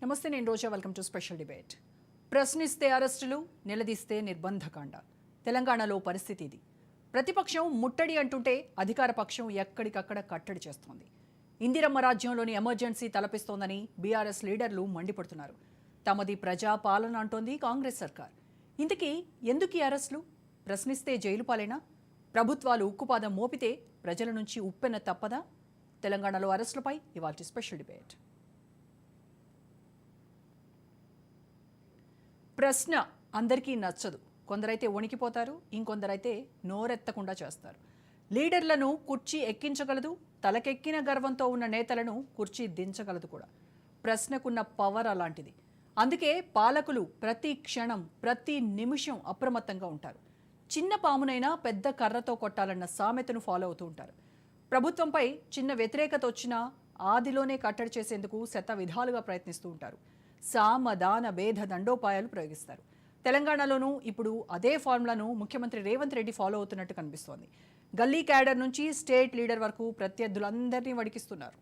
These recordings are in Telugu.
నమస్తే, నేను Roja. Welcome to special debate. ప్రశ్నిస్తే అరెస్టులు, నిలదీస్తే నిర్బంధకాండ. తెలంగాణలో పరిస్థితి ఇది. ప్రతిపక్షం ముట్టడి అంటుంటే అధికార పక్షం ఎక్కడికక్కడ కట్టడి చేస్తోంది. ఇందిరమ్మ రాజ్యంలోని ఎమర్జెన్సీ తలపిస్తోందని బీఆర్ఎస్ లీడర్లు మండిపడుతున్నారు. తమది ప్రజా పాలన అంటోంది కాంగ్రెస్ సర్కార్. ఇంతకీ ఎందుకు ఈ అరెస్టులు? ప్రశ్నిస్తే జైలు పాలేనా? ప్రభుత్వాలు ఉక్కుపాదం మోపితే ప్రజల నుంచి ఉప్పెన తప్పదా? తెలంగాణలో అరెస్టులపై ఇవాల్టి స్పెషల్ డిబేట్. ప్రశ్న అందరికీ నచ్చదు. కొందరైతే వణికిపోతారు, ఇంకొందరైతే నోరెత్తకుండా చేస్తారు. లీడర్లను కుర్చీ ఎక్కించగలదు, తలకెక్కిన గర్వంతో ఉన్న నేతలను కుర్చీ దించగలదు కూడా. ప్రశ్నకున్న పవర్ అలాంటిది. అందుకే పాలకులు ప్రతి క్షణం, ప్రతి నిమిషం అప్రమత్తంగా ఉంటారు. చిన్న పామునైనా పెద్ద కర్రతో కొట్టాలన్న సామెతను ఫాలో అవుతూ ఉంటారు. ప్రభుత్వంపై చిన్న వ్యతిరేకత వచ్చినా ఆదిలోనే కట్టడి చేసేందుకు శత విధాలుగా ప్రయత్నిస్తూ ఉంటారు. సామదాన భేద దండోపాయాలు ప్రయోగిస్తారు. తెలంగాణలోనూ ఇప్పుడు అదే ఫార్ములాను ముఖ్యమంత్రి రేవంత్ రెడ్డి ఫాలో అవుతున్నట్టు కనిపిస్తోంది. గల్లీ క్యాడర్ నుంచి స్టేట్ లీడర్ వరకు ప్రత్యర్థులందరినీ వడికిస్తున్నారు.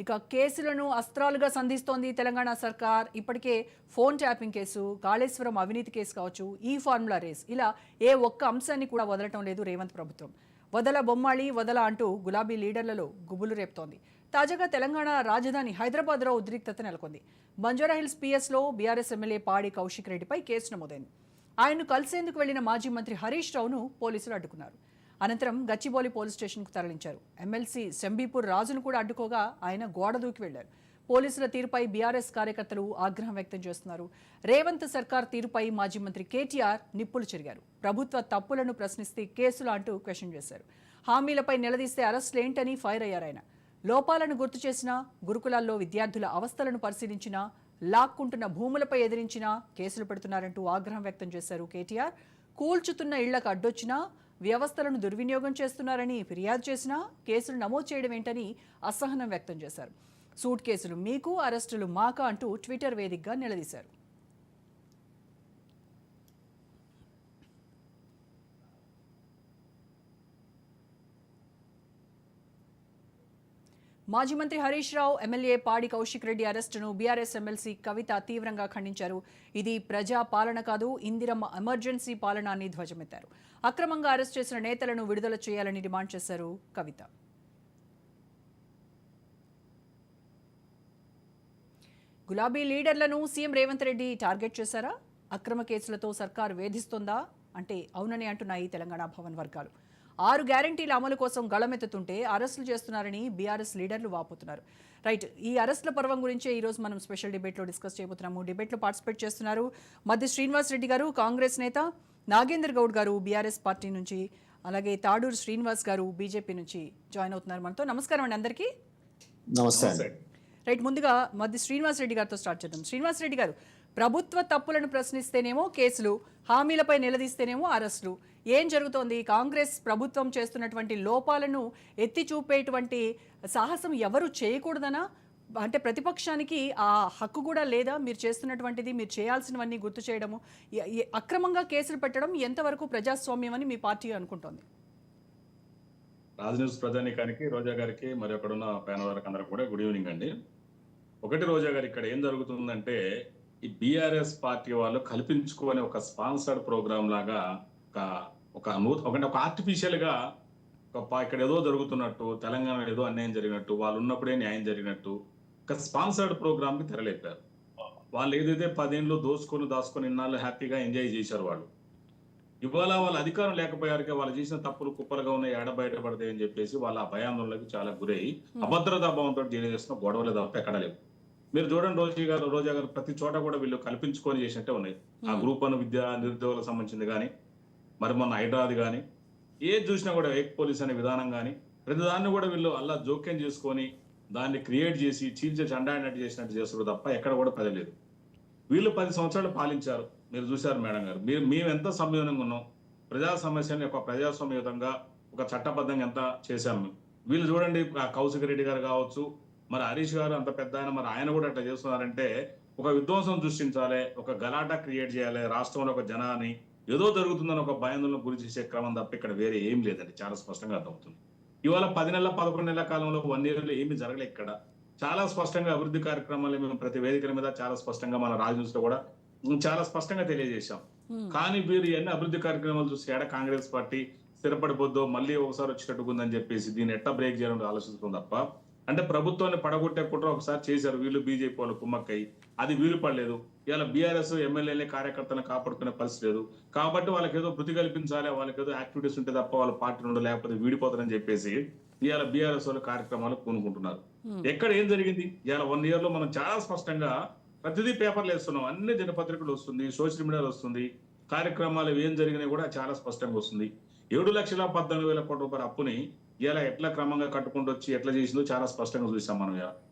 ఇక కేసులను అస్త్రాలుగా సంధిస్తోంది తెలంగాణ సర్కార్. ఇప్పటికే ఫోన్ ట్యాపింగ్ కేసు, కాళేశ్వరం అవినీతి కేసు కావచ్చు, ఈ ఫార్ములా రేస్, ఇలా ఏ ఒక్క అంశాన్ని కూడా వదలటం లేదు రేవంత్ ప్రభుత్వం. వదల బొమ్మాళి వదల అంటూ గులాబీ లీడర్లలో గుబులు రేపుతోంది. తాజాగా తెలంగాణ రాజధాని హైదరాబాద్లో ఉద్రిక్తత నెలకొంది. బంజారాహిల్స్ పిఎస్లో బీఆర్ఎస్ ఎమ్మెల్యే పాడి కౌశిక్ రెడ్డిపై కేసు నమోదైంది. ఆయన్ను కలిసేందుకు వెళ్లిన మాజీ మంత్రి హరీష్ రావును పోలీసులు అడ్డుకున్నారు. అనంతరం గచ్చిబౌలి పోలీస్ స్టేషన్కు తరలించారు. ఎమ్మెల్సీ శంబీపూర్ రాజును కూడా అడ్డుకోగా ఆయన గోడ దూకి వెళ్లారు. పోలీసుల తీరుపై బీఆర్ఎస్ కార్యకర్తలు ఆగ్రహం వ్యక్తం చేస్తున్నారు. రేవంత్ సర్కార్ తీరుపై మాజీ మంత్రి కేటీఆర్ నిప్పులు చెరిగారు. ప్రభుత్వ తప్పులను ప్రశ్నిస్తే కేసులు అంటూ క్వశ్చన్ చేశారు. హామీలపై నిలదీస్తే అరెస్టులేంటని ఫైర్ అయ్యారు ఆయన. లోపాలను గుర్తు చేసినా, గురుకులాల్లో విద్యార్థుల అవస్థలను పరిశీలించినా, లాక్కుంటున్న భూములపై ఎదిరించినా కేసులు పెడుతున్నారంటూ ఆగ్రహం వ్యక్తం చేశారు కేటీఆర్. కూల్చుతున్న ఇళ్లకు అడ్డొచ్చినా, వ్యవస్థలను దుర్వినియోగం చేస్తున్నారని ఫిర్యాదు చేసినా కేసులు నమోదు చేయడం ఏంటని అసహనం వ్యక్తం చేశారు. సూట్ కేసులు మీకు, అరెస్టులు మాకా అంటూ ట్విట్టర్ వేదికగా నిలదీశారు. మాజీ మంత్రి హరీష్ రావు, ఎమ్మెల్యే పాడి కౌశిక్ రెడ్డి అరెస్టును బీఆర్ఎస్ ఎమ్మెల్సీ కవిత తీవ్రంగా ఖండించారు. ఇది ప్రజా పాలన కాదు, ఇందిరమ్మ ఎమర్జెన్సీ పాలన అని ధ్వజమెత్తారు. అక్రమంగా అరెస్ట్ చేసిన నేతలను విడుదల చేయాలని డిమాండ్ చేశారు కవిత. గులాబీ లీడర్లను సీఎం రేవంత్ రెడ్డి టార్గెట్ చేశారా? అక్రమ కేసులతో సర్కారు వేధిస్తోందా అంటే అవునని అంటున్నాయి తెలంగాణ భవన్ వర్గాలు. 6 గ్యారంటీల అమలు కోసం గళమెత్తుతుంటే అరెస్టులు చేస్తున్నారని బీఆర్ఎస్ లీడర్లు వాపోతున్నారు. రైట్, ఈ అరెస్టుల పర్వం గురించే ఈరోజు మనం స్పెషల్ డిబేట్లో డిస్కస్ చేయబోతున్నాము. డిబేట్లో పార్టిసిపేట్ చేస్తున్నారు మధ్య శ్రీనివాస్ రెడ్డి గారు, కాంగ్రెస్ నేత, నాగేందర్ గౌడ్ గారు బీఆర్ఎస్ పార్టీ నుంచి, అలాగే తాడూరు శ్రీనివాస్ గారు బీజేపీ నుంచి జాయిన్ అవుతున్నారు మనతో. నమస్కారం అండి అందరికీ. నమస్తే. రైట్, ముందుగా మధ్య శ్రీనివాస్ రెడ్డి గారితో స్టార్ట్ చేద్దాం. శ్రీనివాస్ రెడ్డి గారు, ప్రభుత్వ తప్పులను ప్రశ్నిస్తేనేమో కేసులు, హామీలపై నిలదీస్తేనేమో అరెస్టులు. ఏం జరుగుతోంది? కాంగ్రెస్ ప్రభుత్వం చేస్తున్నటువంటి లోపాలను ఎత్తి చూపేటువంటి సాహసం ఎవరు చేయకూడదనా? అంటే ప్రతిపక్షానికి ఆ హక్కు కూడా లేదా? మీరు చేస్తున్నటువంటిది, మీరు చేయాల్సినవన్నీ గుర్తు చేయడము, అక్రమంగా కేసులు పెట్టడం ఎంతవరకు ప్రజాస్వామ్యం అని మీ పార్టీ అనుకుంటోంది? రాజ్ న్యూస్ ప్రజానీకానికి, రోజా గారికి, మరి అక్కడున్న ప్యానల్ వారికి అందరికి కూడా గుడ్ ఈవినింగ్ అండి. ఒకటి, రోజా గారు, ఇక్కడ ఏం జరుగుతుందంటే ఈ బీఆర్ఎస్ పార్టీ వాళ్ళు కల్పించుకునే ఒక స్పాన్సర్డ్ ప్రోగ్రామ్ లాగా ఒక ఆర్టిఫిషియల్ గా ఇక్కడ ఏదో జరుగుతున్నట్టు, తెలంగాణ ఏదో అన్యాయం జరిగినట్టు, వాళ్ళు ఉన్నప్పుడే న్యాయం జరిగినట్టు ఒక స్పాన్సర్డ్ ప్రోగ్రామ్ కి తెరలేపారు. వాళ్ళు ఏదైతే 10 ఏళ్ళు దాచుకొని ఇన్నాళ్ళు హ్యాపీగా ఎంజాయ్ చేశారు. వాళ్ళు ఇవాళ వాళ్ళ అధికారం లేకపోయారుగా వాళ్ళు చేసిన తప్పులు కుప్పలుగా ఉన్నాయి, బయటపడతాయి అని చెప్పేసి వాళ్ళ ఆ భయాందోళనకి చాలా గురై అభద్రతా భావంతో డీల్ చేస్తున్న గొడవలు తప్ప ఎక్కడ లేవు. మీరు చూడండి రోజా గారు ప్రతి చోట కూడా వీళ్ళు కల్పించుకొని చేసినట్టే ఉన్నాయి. ఆ గ్రూప్ 1 విద్యా నిరుద్యోగులకు సంబంధించింది కానీ, మరి మొన్న హైదరాబాద్ కానీ, ఏది చూసినా కూడా ఏక్ పోలీస్ అనే విధానం కానీ, ప్రతి దాన్ని కూడా వీళ్ళు అలా జోక్యం చేసుకొని దాన్ని క్రియేట్ చేసి చీల్చే చండాడినట్టు చేసినట్టు చేస్తారు తప్ప ఎక్కడ కూడా పదలేదు. వీళ్ళు 10 సంవత్సరాలు పాలించారు. మీరు చూశారు మేడం గారు, మేము ఎంత సంయోజనంగా ఉన్నాం, ప్రజా సమస్యని ఒక ప్రజాస్వామ్యయుతంగా ఒక చట్టబద్ధంగా ఎంత చేశాము. వీళ్ళు చూడండి, కౌశిక్ రెడ్డి గారు కావచ్చు, మరి హరీష్ గారు అంత పెద్ద ఆయన, మరి ఆయన కూడా అట్లా చేస్తున్నారంటే ఒక విధ్వంసం సృష్టించాలి, ఒక గలాటా క్రియేట్ చేయాలి, రాష్ట్రంలో ఒక జనాన్ని ఏదో జరుగుతుందని ఒక భయాందోళన గురి చేసే క్రమం తప్ప ఇక్కడ వేరే ఏం లేదండి. చాలా స్పష్టంగా అర్థమవుతుంది. ఇవాళ 10 నెలల 11 నెలల కాలంలో 1 yearలో ఏమి జరగలేదు. ఇక్కడ చాలా స్పష్టంగా అభివృద్ధి కార్యక్రమాలు మేము ప్రతి వేదికల మీద చాలా స్పష్టంగా మన న్యూస్ లో కూడా చాలా స్పష్టంగా తెలియజేశాం. కానీ వీరు ఎన్ని అభివృద్ధి కార్యక్రమాలు చూసి ఏడ కాంగ్రెస్ పార్టీ స్థిరపడిపోద్దో మళ్ళీ ఒకసారి వచ్చేటట్టుకుందని చెప్పేసి దీన్ని ఎట్లా బ్రేక్ చేయాలని ఆలోచిస్తుంది తప్ప, అంటే ప్రభుత్వాన్ని పడగొట్టే కుట్ర ఒకసారి చేశారు వీళ్ళు బీజేపీ వాళ్ళు కుమ్మక్కై, అది వీలు పడలేదు. ఇలా బీఆర్ఎస్ ఎమ్మెల్యేలే కార్యకర్తలను కాపాడుకునే పరిస్థితి లేదు కాబట్టి వాళ్ళకి ఏదో బుద్ధి కల్పించాలి, వాళ్ళకి ఏదో యాక్టివిటీస్ ఉంటే తప్ప వాళ్ళ పార్టీ నుండి లేకపోతే వీడిపోతారని చెప్పేసి ఇవాళ బీఆర్ఎస్ వాళ్ళు కార్యక్రమాలు పూనుకుంటున్నారు. ఎక్కడ ఏం జరిగింది ఇవాళ 1 year లో మనం చాలా స్పష్టంగా ప్రతిదీ పేపర్లు వేస్తున్నాం, అన్ని దినపత్రికలు వస్తుంది, సోషల్ మీడియాలో వస్తుంది, కార్యక్రమాలు ఏం జరిగినాయి కూడా చాలా స్పష్టంగా వస్తుంది. 7,14,000 కోట్ల రూపాయల అప్పుని ఇలా ఎట్లా క్రమంగా కట్టుకుంటూ వచ్చి ఎట్లా చేసిందో చాలా స్పష్టంగా చూసాం మనం.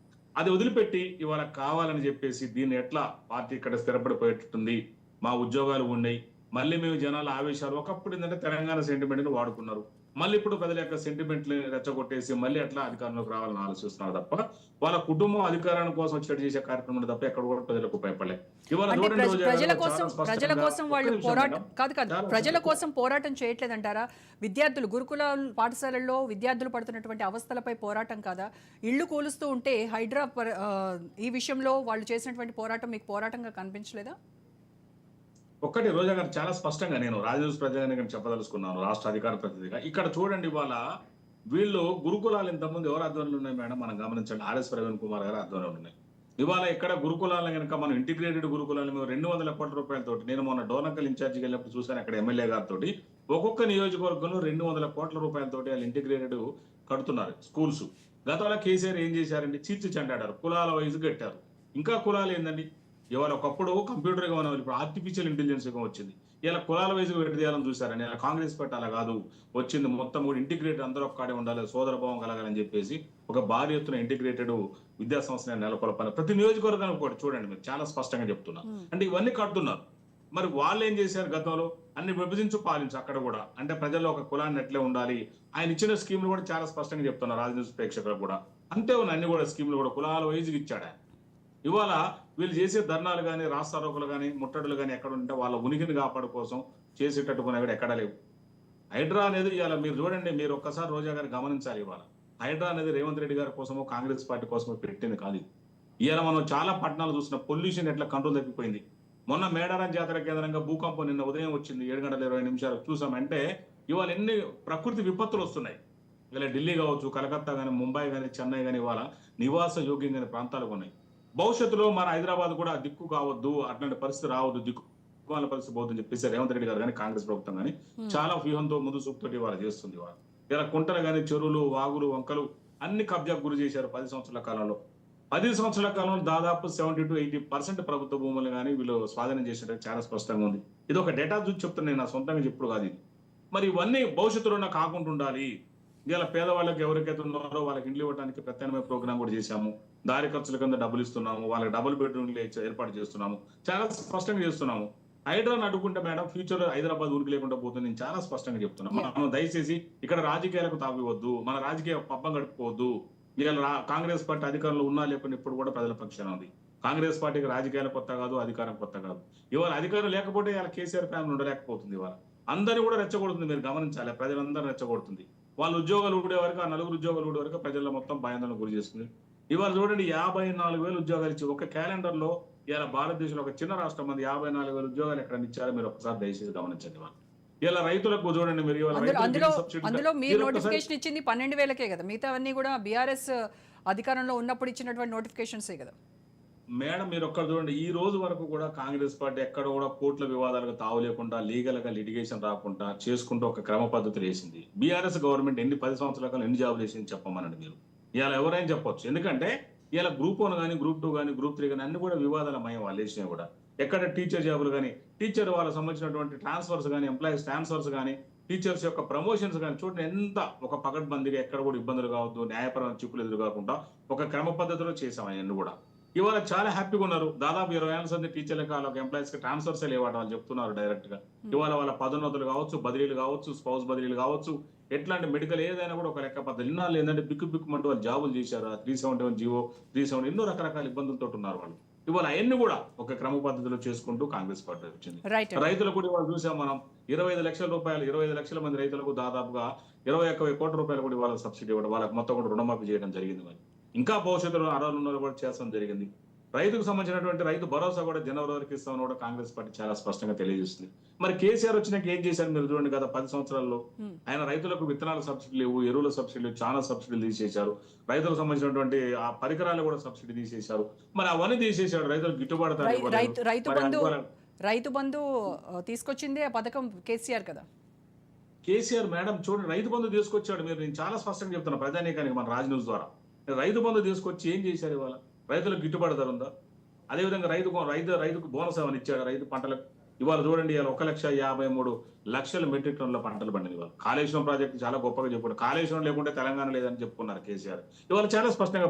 అది వదిలిపెట్టి ఇవాళ కావాలని చెప్పేసి దీన్ని ఎట్లా పార్టీ ఇక్కడ స్థిరపడిపోయేటట్టుంది, మా ఉద్యోగాలు ఉన్నాయి, మళ్ళీ మేము జనాల ఆవేశాలు ఒకప్పుడు ఏంటంటే తెలంగాణ సెంటిమెంట్ ని వాడుకున్నారు, మళ్ళీ ఇప్పుడు ప్రజల యొక్క సెంటిమెంట్ రెచ్చగొట్టేసి మళ్ళీ ఎట్లా అధికారంలోకి రావాలని ఆలోచిస్తున్నారు తప్ప వాళ్ళ కుటుంబం అధికారాన్ని కోసం వచ్చేట్టు చేసే కార్యక్రమం తప్ప ఎక్కడ కూడా ప్రజలకు ఉపయోగపడలేదు. ఇవాళ అంటే చూడండి రోజా ప్రజల గారు కోసం చాలా ప్రజల స్పష్టంగా కోసం వాళ్ళు ఒక్క నిమిషం పోరాటం మేడం. కాదు కాదు చాలా ప్రజల స్పష్టంగా. కోసం పోరాటం చేయట్లేదంటారా? విద్యార్థులు గురుకుల పాఠశాలల్లో విద్యార్థులు పడుతున్నటువంటి అవస్థలపై పోరాటం కాదా? ఇళ్లు కూలుస్తూ ఉంటే ఈ విషయంలో వాళ్ళు చేసినటువంటి పోరాటం మీకు పోరాటంగా కనిపించలేదా? ఒక్కటి రోజా గారు చాలా స్పష్టంగా నేను రాజనీతి ప్రజానికి చెప్పదలుచుకున్నాను రాష్ట్ర అధికార ప్రతినిధిగా. ఇక్కడ చూడండి ఇవాళ వీళ్ళు గురుకులాలు ఇంతకుముందు ఎవరు ఆధ్వర్యంలో ఉన్నాయి మేడం మనం గమనించండి, ఆర్ఎస్ ప్రవీణ్ కుమార్ గారు ఆధ్వర్యంలో ఉన్నాయి. ఇవాళ ఇక్కడ గురుకులాలను కనుక మనం ఇంటిగ్రేటెడ్ గురుకులాలు మేము 200 కోట్ల రూపాయలతోటి, నేను మొన్న డోనకల్ ఇన్ఛార్జికి వెళ్ళినప్పుడు చూశాను అక్కడ ఎమ్మెల్యే గారితో, ఒక్కొక్క నియోజకవర్గంలో 200 కోట్ల రూపాయలతోటి వాళ్ళు ఇంటిగ్రేటెడ్ కడుతున్నారు స్కూల్స్. గతంలో కేసీఆర్ ఏం చేశారండి, చీల్చి చెండాడారు, కులాల వైజ్ కట్టారు. ఇంకా కులాలు ఏందండి, ఇవాళ ఒకప్పుడు కంప్యూటర్ గా మనం ఇప్పుడు ఆర్టిఫిషియల్ ఇంటెలిజెన్స్ గా వచ్చింది, ఇలా కులాల వైజ్ పెట్టేయాలని చూసారని. అలా కాంగ్రెస్ పార్టీ అలా కాదు, వచ్చింది మొత్తం కూడా ఇంటిగ్రేటెడ్ అందరూ ఒక్కడే ఉండాలి, సోదరభావం కలగాలని చెప్పేసి ఒక భారీ ఎత్తున ఇంటిగ్రేటెడ్ విద్యా సంస్థ నెలకొల్పాలి. ప్రతి నియోజకవర్గానికి కూడా చూడండి మీరు చాలా స్పష్టంగా చెప్తున్నా. అంటే ఇవన్నీ కడుతున్నారు. మరి వాళ్ళు ఏం చేశారు గతంలో, అన్ని విభజించు పాలించు అక్కడ కూడా, అంటే ప్రజల్లో ఒక కులాన్ని ఎట్లే ఉండాలి. ఆయన ఇచ్చిన స్కీమ్లు కూడా చాలా స్పష్టంగా చెప్తున్నారు రాజనీతి ప్రేక్షకులు కూడా. అంతే ఉన్నాయి అన్ని కూడా స్కీమ్లు కూడా కులాల వైజ్గా ఇచ్చాడు. ఇవాళ వీళ్ళు చేసే ధర్నాలు కానీ రాస్తారోకులు కానీ ముట్టడులు కానీ ఎక్కడ ఉంటే వాళ్ళ ఉనికిని కాపాడు కోసం చేసేటట్టుకునే కూడా ఎక్కడా లేవు. హైడ్రా అనేది ఇవాళ మీరు చూడండి, మీరు ఒక్కసారి రోజా గారు గమనించాలి. ఇవాళ హైడ్రా అనేది రేవంత్ రెడ్డి గారి కోసమో కాంగ్రెస్ పార్టీ కోసమో పెట్టింది కాదు. ఇవాళ మనం చాలా పట్టణాలు చూసిన పొల్యూషన్ ఎట్లా కంట్రోల్ తప్పిపోయింది. మొన్న మేడారం జాతర కేంద్రంగా భూకంపం నిన్న ఉదయం వచ్చింది, 7:20 చూసాం. అంటే ఇవాళ ఎన్ని ప్రకృతి విపత్తులు వస్తున్నాయి. ఇలా ఢిల్లీ కావచ్చు, కలకత్తా కానీ, ముంబై కానీ, చెన్నై కానీ ఇవాళ నివాస యోగ్యం కాని ప్రాంతాలు ఉన్నాయి. భవిష్యత్తులో మన హైదరాబాద్ కూడా దిక్కు కావద్దు, అట్లాంటి పరిస్థితి రావద్దు, దిక్కుమాల పరిస్థితి పోతుందని చెప్పేసి రేవంత్ రెడ్డి గారు కానీ కాంగ్రెస్ ప్రభుత్వం కానీ చాలా వ్యూహంతో ముందు చూపుతోటి వాళ్ళు చేస్తుంది. వాళ్ళు ఇలా కుంటలు కానీ, చెరువులు, వాగులు, వంకలు అన్ని కబ్జాకు గురి చేశారు 10 సంవత్సరాల కాలంలో. 10 సంవత్సరాల కాలంలో దాదాపు 70 to 80% ప్రభుత్వ భూములు కానీ వీళ్ళు స్వాధీనం చేసినట్టు చాలా స్పష్టంగా ఉంది. ఇది ఒక డేటా చూసి చెప్తాను, నేను నా సొంతంగా చెప్పుడు కాదు ఇది. మరి ఇవన్నీ భవిష్యత్తులో కాకుండా ఉండాలి. ఇలా పేదవాళ్ళకి ఎవరికైతే ఉన్నారో వాళ్ళకి ఇండ్లు ఇవ్వడానికి ప్రత్యామ్నాయ ప్రోగ్రామ్ కూడా చేశాము, దారి ఖర్చుల కింద డబ్బులు ఇస్తున్నాము, వాళ్ళకి డబుల్ బెడ్రూమ్లు ఏర్పాటు చేస్తున్నాము, చాలా స్పష్టంగా చేస్తున్నాము. హైడ్రాని అడ్డుకుంటే మేడం ఫ్యూచర్ హైదరాబాద్ ఉనికి లేకుండా పోతుంది, నేను చాలా స్పష్టంగా చెప్తున్నాను. మనం దయచేసి ఇక్కడ రాజకీయాలకు తావివద్దు, మన రాజకీయ పబ్బం గడుపుకోవద్దు. ఇలా కాంగ్రెస్ పార్టీ అధికారంలో ఉన్నా లేకుండా ఇప్పుడు కూడా ప్రజల పక్షాన ఉంది. కాంగ్రెస్ పార్టీకి రాజకీయాలు కొత్త కాదు, అధికారం కొత్త కాదు. ఇవాళ అధికారం లేకపోతే ఇవాళ కేసీఆర్ ఫ్యామిలీ ఉండలేకపోతుంది. ఇవాళ అందరినీ కూడా రెచ్చగొడుతుంది, మీరు గమనించాలి, ప్రజలందరూ రెచ్చగొడుతుంది. వాళ్ళు ఉద్యోగాలు ఊడే వరకు, ఆ 4 ఉద్యోగాలు ఊడే వరకు ప్రజల్లో మొత్తం భయాందోళన గురి చేస్తుంది. ఇవాళ చూడండి 54,000 ఉద్యోగాలు ఇచ్చి ఒక క్యాలెండర్ లో ఇలా భారతదేశంలో ఒక చిన్న రాష్ట్రం మంది 54,000 ఉద్యోగాలు ఎక్కడ ఇచ్చారో మీరు ఒకసారి దయచేసి గమనించండి. వాళ్ళు ఇలా రైతులకు చూడండి మీరు, అందులో మీరు నోటిఫికేషన్ ఇచ్చింది 12,000కే కదా, మిగతావన్నీ కూడా బీఆర్ఎస్ అధికారంలో ఉన్నప్పుడు ఇచ్చినటువంటి నోటిఫికేషన్సే కదా మేడం. మీరు ఒక్కరు చూడండి, ఈ రోజు వరకు కూడా కాంగ్రెస్ పార్టీ ఎక్కడ కూడా కోర్టుల వివాదాలకు తావు లేకుండా, లీగల్ గా లిటిగేషన్ రాకుండా చేసుకుంటూ ఒక క్రమ పద్ధతులు వేసింది. బీఆర్ఎస్ గవర్నమెంట్ 10 సంవత్సరాల కాలం ఎన్ని జాబులు వేసింది చెప్పమనండి మీరు. ఇవాళ ఎవరైనా చెప్పొచ్చు, ఎందుకంటే ఇలా Group 1 కానీ, Group 2 కానీ, Group 3 కానీ అన్ని కూడా వివాదాల మయం వాళ్ళు వేసినవి కూడా. ఎక్కడ టీచర్ జాబులు కానీ, టీచర్ వాళ్ళకి సంబంధించినటువంటి ట్రాన్స్ఫర్స్ కానీ, ఎంప్లాయీస్ ట్రాన్స్ఫర్స్ కానీ, టీచర్స్ యొక్క ప్రమోషన్స్ కానీ చూడండి ఎంత ఒక పకడ్బందీగా, ఎక్కడ కూడా ఇబ్బందులు కావద్దు, న్యాయపరమైన చిక్కులు ఎదురు కాకుండా ఒక క్రమ పద్ధతిలో చేసాం అవన్నీ కూడా. ఇవాళ చాలా హ్యాపీగా ఉన్నారు. దాదాపు 20 ఏళ్ళ సంది టీచర్లకు వాళ్ళకి ఎంప్లాయీస్ కి ట్రాన్స్ఫర్స్ లేవాట వాళ్ళు చెప్తున్నారు డైరెక్ట్ గా. ఇవాళ వాళ్ళ పదోన్నతులు కావచ్చు, బదిలీలు కావచ్చు, స్పౌస్ బదిలీలు కావచ్చు, ఎట్లాంటి మెడికల్ ఏదైనా కూడా ఒక లెక్క పద్ధతి. ఇన్నాళ్ళు ఏంటంటే బిక్కుమంటూ వాళ్ళు జాబులు చేశారు. 371 జీవో 370 ఎన్నో రకరకాల ఇబ్బందులతో ఉన్నారు వాళ్ళు. ఇవాళ అవన్నీ కూడా ఒక క్రమ పద్ధతిలో చేసుకుంటూ కాంగ్రెస్ పార్టీ వచ్చింది. రైతులు కూడా ఇవాళ చూసాం మనం 25 లక్షల రూపాయలు, 25 లక్షల మంది రైతులకు దాదాపుగా 21 కోట్ల రూపాయలు కూడా ఇవాళ సబ్సిడీ ఇవ్వడం, వాళ్ళకి మొత్తం కూడా రుణమాఫీ చేయడం జరిగింది. మరి ఇంకా భవిష్యత్తులో అర్హులు కూడా చేస్తాం జరిగింది. రైతుకు సంబంధించినటువంటి రైతు భరోసా కూడా జనవరి వరకు ఇస్తామని కూడా కాంగ్రెస్ పార్టీ చాలా స్పష్టంగా తెలియజేస్తుంది. మరి కేసీఆర్ వచ్చినాక ఏం చేశారు మీరు చూడండి, గత 10 సంవత్సరాల్లో ఆయన రైతులకు విత్తనాల సబ్సిడీ లేవు, ఎరువుల సబ్సిడీ లేవు, చాలా సబ్సిడీలు తీసేశారు. రైతులకు సంబంధించినటువంటి ఆ పరికరాలు కూడా సబ్సిడీ తీసేశారు. మరి అవన్నీ తీసేశాడు, రైతులకు గిట్టుబాటు ధర ఇవ్వలేదు. రైతు మరి బంధు అందువల్ల రైతు బంధు తీసుకొచ్చిందే ఆ పథకం కేసీఆర్ కదా. కేసీఆర్ మేడం చూడండి, రైతు బంధు తీసుకొచ్చాడు. మీరు నేను చాలా స్పష్టంగా చెప్తున్నా ప్రజానీకానికి మన రాజ్ న్యూస్ ద్వారా. రైతు బంధు తీసుకొచ్చి ఏం చేశారు? ఇవాళ రైతులకు గిట్టుబాటు ధర ఉందా? అదేవిధంగా రైతుకు బోనస్ ఏమైనా ఇచ్చాడు రైతు పంటలకు? ఇవాళ చూడండి, ఇవాళ 1,53,00,000 మెట్రిక్ టన్నుల పంటలు పండింది. ఇవాళ కాళేశ్వరం ప్రాజెక్టు చాలా గొప్పగా చెప్పుకున్నారు. కాళేశ్వరం లేకుంటే తెలంగాణ లేదని చెప్పుకున్నారు కేసీఆర్. ఇవాళ చాలా స్పష్టంగా